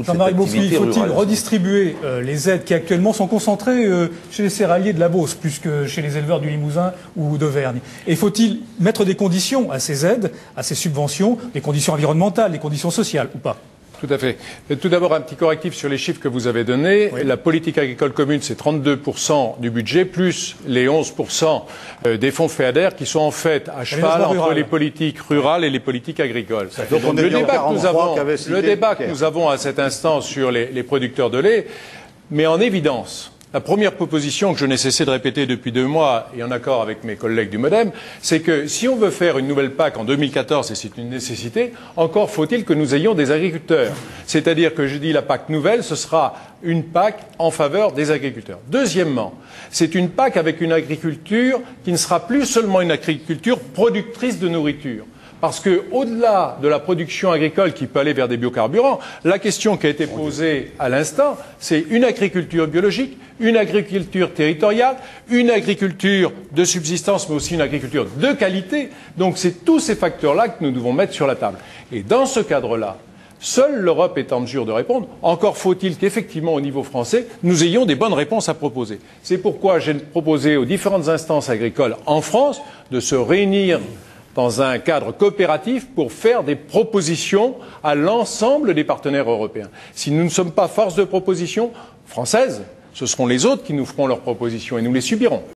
Jean-Marie Boffly, faut-il redistribuer les aides qui actuellement sont concentrées chez les céréaliers de la Beauce, plus que chez les éleveurs du Limousin ou d'Auvergne? Et faut-il mettre des conditions à ces aides, à ces subventions, des conditions environnementales, des conditions sociales ou pas? Tout à fait. Tout d'abord, un petit correctif sur les chiffres que vous avez donnés. Oui. La politique agricole commune, c'est 32% du budget, plus les 11% des fonds FEADER qui sont en fait à cheval entre les politiques rurales et les politiques agricoles. Donc on le débat que nous avons à cet instant sur les producteurs de lait met en évidence la première proposition que je n'ai cessé de répéter depuis 2 mois, et en accord avec mes collègues du MoDem, c'est que si on veut faire une nouvelle PAC en 2014, et c'est une nécessité, encore faut-il que nous ayons des agriculteurs. C'est-à-dire que je dis la PAC nouvelle, ce sera une PAC en faveur des agriculteurs. Deuxièmement, c'est une PAC avec une agriculture qui ne sera plus seulement une agriculture productrice de nourriture. Parce qu'au-delà de la production agricole qui peut aller vers des biocarburants, la question qui a été posée à l'instant, c'est une agriculture biologique, une agriculture territoriale, une agriculture de subsistance, mais aussi une agriculture de qualité. Donc c'est tous ces facteurs-là que nous devons mettre sur la table. Et dans ce cadre-là, seule l'Europe est en mesure de répondre. Encore faut-il qu'effectivement, au niveau français, nous ayons des bonnes réponses à proposer. C'est pourquoi j'ai proposé aux différentes instances agricoles en France de se réunir dans un cadre coopératif pour faire des propositions à l'ensemble des partenaires européens. Si nous ne sommes pas force de proposition française, ce seront les autres qui nous feront leurs propositions et nous les subirons.